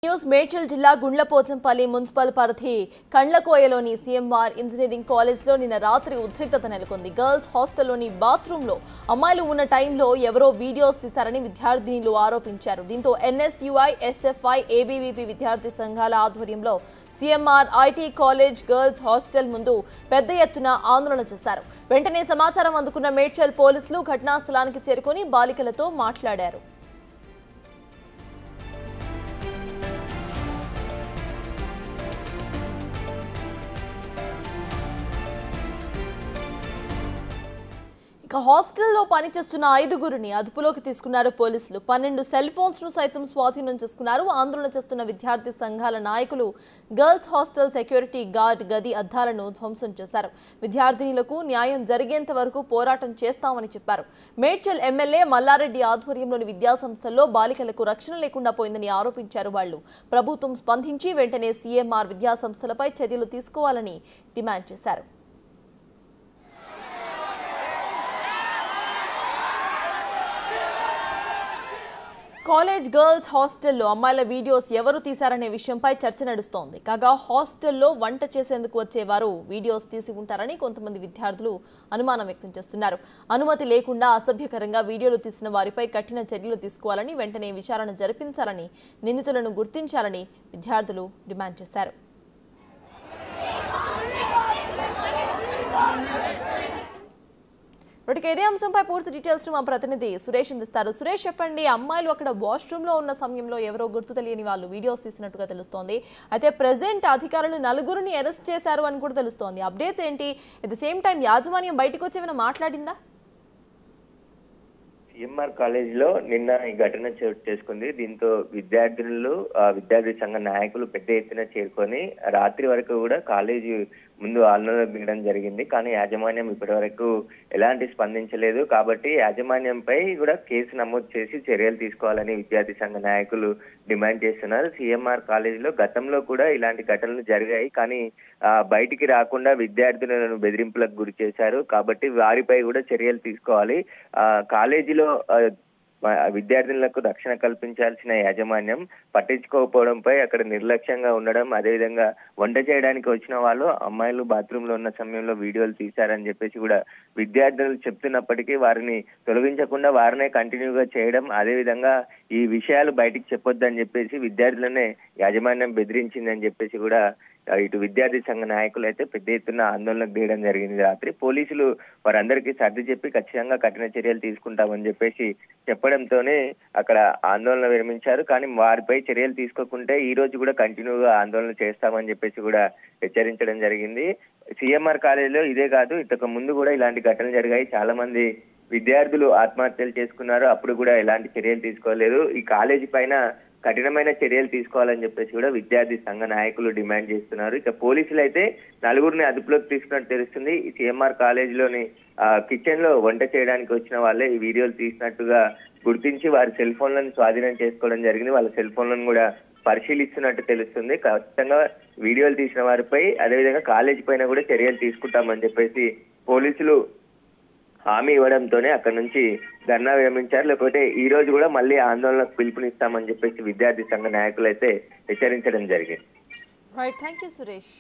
News Medchal జిల్లా Gundlapochampally municipal పరిధి కండ్లకోయలోని CMR engineering కాలేజ్లో నిన్న రాత్రి ఉద్రిక్తత నెలకొంది. గర్ల్స్ హాస్టల్లోని బాత్రూంలో అమ్మాయిలు ఉన్న టైంలో ఎవరో వీడియోస్ తీశారని విద్యార్థినులు ఆరోపించారు. దీంతో ఎన్ఎస్యుఐ, ఎస్ఎఫ్ఐ, ఏబీవీపీ విద్యార్థి సంఘాల ఆధ్వర్యంలో CMR IT college girls hostel ముందు పెద్ద ఎత్తున ఆందోళన చేశారు. వెంటనే సమాచారం అందుకున్న మేడ్చల్ పోలీసులు ఘటనా స్థలానికి చేరుకొని బాలికలతో మాట్లాడారు. ఇక హాస్టల్లో పనిచేస్తున్న 5గురిని అదుపులోకి తీసుకున్నారు పోలీసులు. 12 సెల్ ఫోన్స్ ను సైతం స్వాధీనం చేసుకున్నారు. ఆందోళన చేస్తున్న విద్యార్థి సంఘాల నాయకులు గర్ల్స్ హాస్టల్ సెక్యూరిటీ గార్డ్ గది అద్దాలను ధ్వంసం చేశారు. విద్యార్థినులకు న్యాయం జరిగేంత వరకు పోరాటం చేస్తామని చెప్పారు. మేడ్చల్ ఎమ్మెల్యే మల్లారెడ్డి ఆధ్వర్యంలోని విద్యాసంస్థల్లో బాలికలకు రక్షణ లేకుండా పోయిందని ఆరోపించారు. వాళ్లు ప్రభుత్వం స్పందించి వెంటనే సీఎంఆర్ విద్యాసంస్థలపై చర్యలు తీసుకోవాలని డిమాండ్ చేశారు. కాలేజ్ గర్ల్స్ హాస్టల్లో అమ్మాయిల వీడియోస్ ఎవరు తీశారనే విషయంపై చర్చ నడుస్తోంది. కాగా హాస్టల్లో వంట చేసేందుకు వచ్చేవారు వీడియోస్ తీసి ఉంటారని కొంతమంది విద్యార్థులు అనుమానం వ్యక్తం చేస్తున్నారు. అనుమతి లేకుండా అసభ్యకరంగా వీడియోలు తీసిన వారిపై కఠిన చర్యలు తీసుకోవాలని, వెంటనే విచారణ జరిపించాలని, నిందితులను గుర్తించాలని విద్యార్థులు డిమాండ్ చేశారు. ఇదే అంశంపై పూర్తి డీటెయిల్స్ మా ప్రతినిధి సురేష్ అందిస్తారు. సురేష్, చెప్పండి, అమ్మాయిలు అక్కడ వాష్రూమ్ లో ఉన్న సమయంలో ఎవరో గుర్తు తెలియని వాళ్ళు వీడియోస్ తీసినట్టుగా తెలుస్తోంది. అయితే ప్రెసెంట్ అధికారులు 4గురిని అరెస్ట్ చేశారు అని కూడా తెలుస్తోంది. అప్డేట్స్ ఏంటి? అట్ ద సేమ్ టైం యాజమాన్యం బయటకు వచ్చి ఏమైనా మాట్లాడిందా? సీఎంఆర్ కాలేజ్ లో నిన్న ఈ ఘటన చోటు చేసుకుంది. దీంతో విద్యార్థులు, విద్యార్థి సంఘ నాయకులు పెద్ద ఎత్తున చేరుకొని రాత్రి వరకు కూడా కాలేజీ ముందు ఆందోళన దిగడం జరిగింది. కానీ యాజమాన్యం ఇప్పటి వరకు ఎలాంటి స్పందించలేదు. కాబట్టి యాజమాన్యంపై కూడా కేసు నమోదు చేసి చర్యలు తీసుకోవాలని విద్యార్థి సంఘ నాయకులు డిమాండ్ చేస్తున్నారు. సీఎంఆర్ కాలేజ్ లో గతంలో కూడా ఇలాంటి ఘటనలు జరిగాయి. కానీ బయటికి రాకుండా విద్యార్థులను బెదిరింపులకు గురి చేశారు. కాబట్టి వారిపై కూడా చర్యలు తీసుకోవాలి. కాలేజీలో విద్యార్థులకు రక్షణ కల్పించాల్సిన యాజమాన్యం పట్టించుకోకపోవడంపై అక్కడ నిర్లక్ష్యంగా ఉండడం, అదేవిధంగా వంట చేయడానికి వచ్చిన వాళ్ళు అమ్మాయిలు బాత్రూమ్ లో ఉన్న సమయంలో వీడియోలు తీశారని చెప్పేసి కూడా విద్యార్థులు చెప్తున్నప్పటికీ వారిని తొలగించకుండా వారినే కంటిన్యూగా చేయడం, అదేవిధంగా ఈ విషయాలు బయటికి చెప్పొద్దని చెప్పేసి విద్యార్థులనే యాజమాన్యం బెదిరించిందని చెప్పేసి కూడా ఇటు విద్యార్థి సంఘ నాయకులు అయితే పెద్ద ఎత్తున ఆందోళనకు దిగడం జరిగింది. రాత్రి పోలీసులు వారందరికీ సర్ది చెప్పి ఖచ్చితంగా కఠిన చర్యలు తీసుకుంటామని చెప్పేసి చెప్పడంతోనే అక్కడ ఆందోళన విరమించారు. కానీ వారిపై చర్యలు తీసుకోకుంటే ఈ రోజు కూడా కంటిన్యూగా ఆందోళన చేస్తామని చెప్పేసి కూడా హెచ్చరించడం జరిగింది. సీఎంఆర్ కాలేజీలో ఇదే కాదు, ఇంతకు ముందు కూడా ఇలాంటి ఘటనలు జరిగాయి. చాలా మంది విద్యార్థులు ఆత్మహత్యలు చేసుకున్నారు. అప్పుడు కూడా ఎలాంటి చర్యలు తీసుకోలేదు. ఈ కాలేజీ పైన కఠినమైన చర్యలు తీసుకోవాలని చెప్పేసి కూడా విద్యార్థి సంఘ నాయకులు డిమాండ్ చేస్తున్నారు. ఇక పోలీసులు అయితే 4గురిని అదుపులోకి తీసుకున్నట్టు తెలుస్తుంది. ఈ సీఎంఆర్ కాలేజీలోని కిచెన్ లో వంట చేయడానికి వచ్చిన వాళ్ళే ఈ వీడియోలు తీసినట్టుగా గుర్తించి వారి సెల్ ఫోన్లను స్వాధీనం చేసుకోవడం జరిగింది. వాళ్ళ సెల్ ఫోన్లను కూడా పరిశీలిస్తున్నట్టు తెలుస్తుంది. ఖచ్చితంగా వీడియోలు తీసిన వారిపై, అదేవిధంగా కాలేజీ పైన కూడా చర్యలు తీసుకుంటామని చెప్పేసి పోలీసులు హామీ ఇవ్వడంతోనే అక్కడ నుంచి ధర్నా విరమించారు. లేకపోతే ఈ రోజు కూడా మళ్ళీ ఆందోళనకు పిలుపునిస్తామని చెప్పేసి విద్యార్థి సంఘ నాయకులు అయితే హెచ్చరించడం జరిగింది. Right, thank you Suresh.